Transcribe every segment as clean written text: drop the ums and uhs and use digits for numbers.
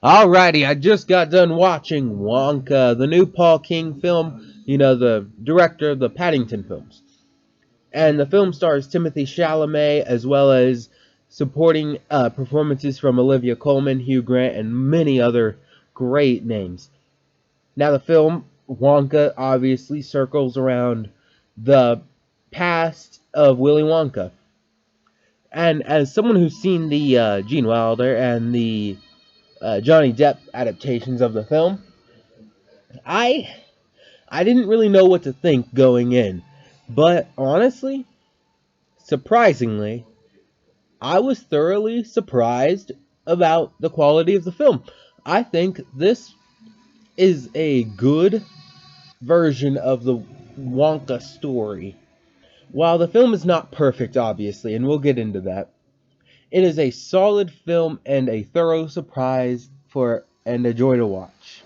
Alrighty, I just got done watching Wonka, the new Paul King film, the director of the Paddington films. And the film stars Timothee Chalamet as well as supporting performances from Olivia Colman, Hugh Grant, and many other great names. Now, the film, Wonka, obviously circles around the past of Willy Wonka. And as someone who's seen the Gene Wilder and the Johnny Depp adaptations of the film, I I didn't really know what to think going in, but honestly, surprisingly, I was thoroughly surprised about the quality of the film. I think this is a good version of the Wonka story. While the film is not perfect, obviously, and we'll get into that, it is a solid film and a thorough surprise for and a joy to watch.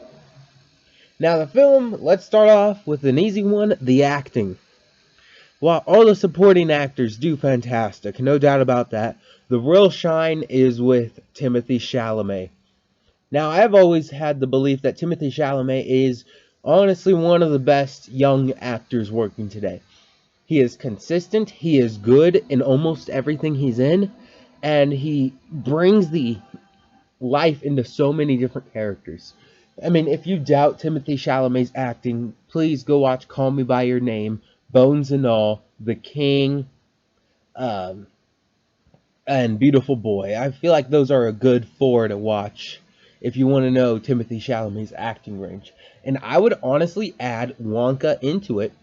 Now, the film, let's start off with an easy one, the acting. While all the supporting actors do fantastic, no doubt about that, the real shine is with Timothee Chalamet. Now, I've always had the belief that Timothee Chalamet is honestly one of the best young actors working today. He is consistent, he is good in almost everything he's in, and he brings the life into so many different characters. I mean, if you doubt Timothée Chalamet's acting, please go watch Call Me by Your Name, Bones and All, The King, um, and Beautiful Boy. I feel like those are a good four to watch if you want to know Timothée Chalamet's acting range. And I would honestly add Wonka into it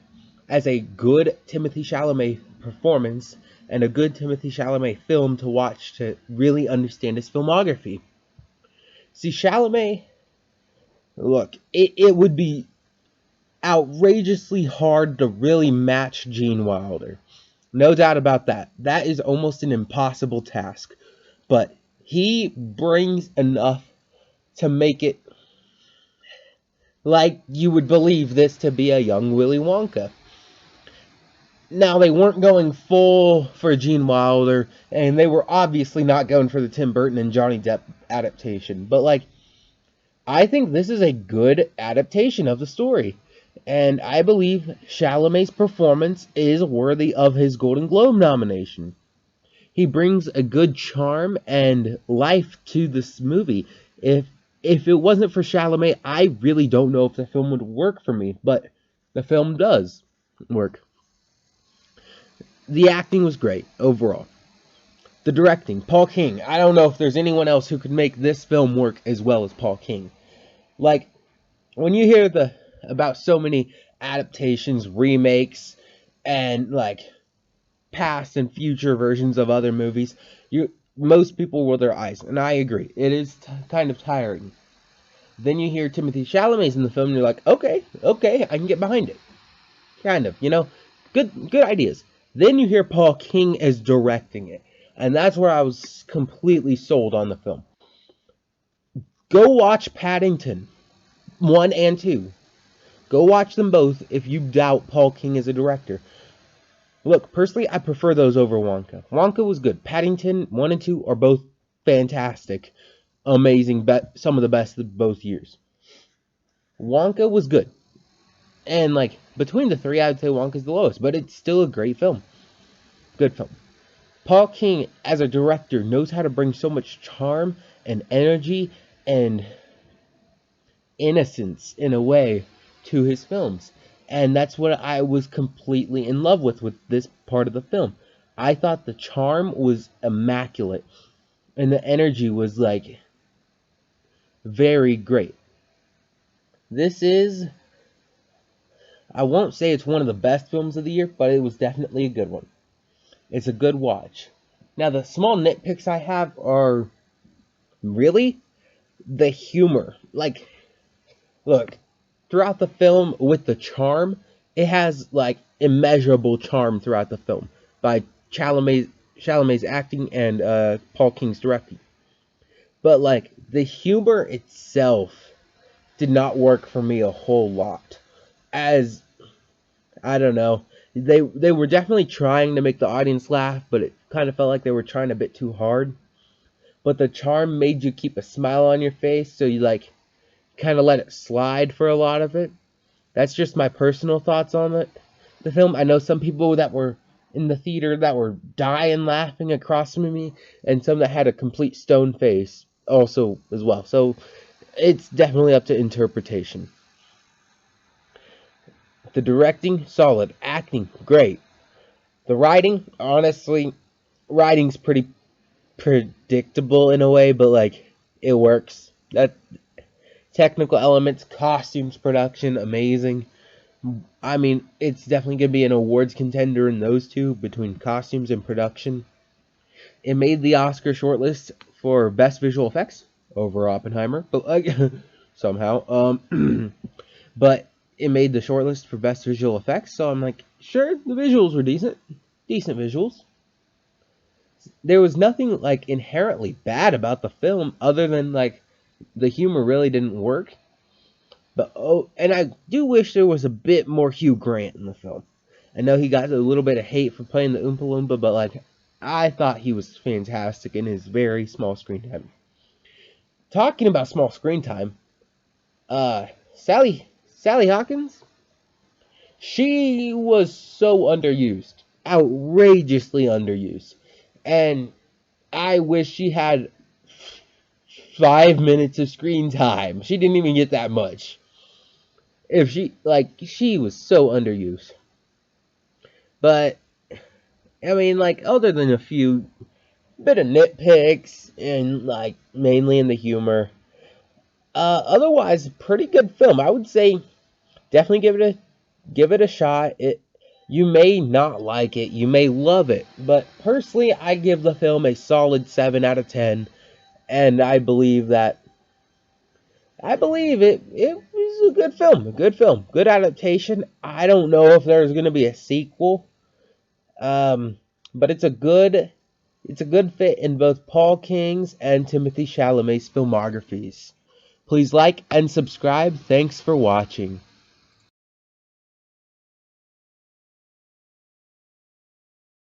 as a good Timothée Chalamet performance and a good Timothée Chalamet film to watch to really understand his filmography. See, Chalamet, look, it would be outrageously hard to really match Gene Wilder. No doubt about that. That is almost an impossible task. But he brings enough to make it like you would believe this to be a young Willy Wonka. Now, they weren't going full for Gene Wilder, and they were obviously not going for the Tim Burton and Johnny Depp adaptation. But, I think this is a good adaptation of the story. And I believe Chalamet's performance is worthy of his Golden Globe nomination. He brings a good charm and life to this movie. If it wasn't for Chalamet, I really don't know if the film would work for me, but the film does work. The acting was great overall. The directing, Paul King. I don't know if there's anyone else who could make this film work as well as Paul King. Like, when you hear the about so many adaptations, remakes, and past and future versions of other movies, you most people roll their eyes, and I agree. It is kind of tiring. Then you hear Timothée Chalamet's in the film, and you're like, okay, I can get behind it. Kind of, good ideas. Then you hear Paul King as directing it, and that's where I was completely sold on the film. Go watch Paddington 1 and 2. Go watch them both if you doubt Paul King as a director. Look, personally, I prefer those over Wonka. Wonka was good. Paddington 1 and 2 are both fantastic, amazing, some of the best of both years. Wonka was good. And, between the three, I would say Wonka's the lowest, but it's still a great film. Good film. Paul King, as a director, knows how to bring so much charm and energy and innocence, in a way, to his films. And that's what I was completely in love with this part of the film. I thought the charm was immaculate and the energy was very great. This is, I won't say it's one of the best films of the year, but it was definitely a good one. It's a good watch. Now, the small nitpicks I have are really the humor. Look, throughout the film with the charm, it has immeasurable charm throughout the film by Chalamet's acting and Paul King's directing. But the humor itself did not work for me a whole lot. As I don't know, they were definitely trying to make the audience laugh, but it kind of felt like they were trying a bit too hard. but the charm made you keep a smile on your face, so you like kind of let it slide for a lot of it. That's just my personal thoughts on it. The film. I know some people that were in the theater that were dying laughing across from me, and some that had a complete stone face also as well. So it's definitely up to interpretation. The directing, solid. Acting, great. The writing, honestly, writing's pretty predictable in a way, but like it works. That technical elements, costumes, production, amazing. I mean, it's definitely gonna be an awards contender in those two between costumes and production. It made the Oscar shortlist for best visual effects over Oppenheimer, but like somehow, but it made the shortlist for best visual effects. So I'm like, sure, the visuals were decent visuals. There was nothing like inherently bad about the film other than like the humor really didn't work. But and I do wish there was a bit more Hugh Grant in the film. I know he got a little bit of hate for playing the Oompa Loompa, but like I thought he was fantastic in his very small screen time. Talking about small screen time, uh, Sally Hawkins, she was so underused, outrageously underused, and I wish she had 5 minutes of screen time. She didn't even get that much. If she was so underused. But I mean, like, other than a few bit of nitpicks and like mainly in the humor, otherwise pretty good film. I would say definitely give it a shot. You may not like it, you may love it, but personally, I give the film a solid 7 out of 10, and I believe it was a good film, good adaptation. I don't know if there's going to be a sequel, but it's a good fit in both Paul King's and Timothée Chalamet's filmographies. Please like and subscribe. Thanks for watching.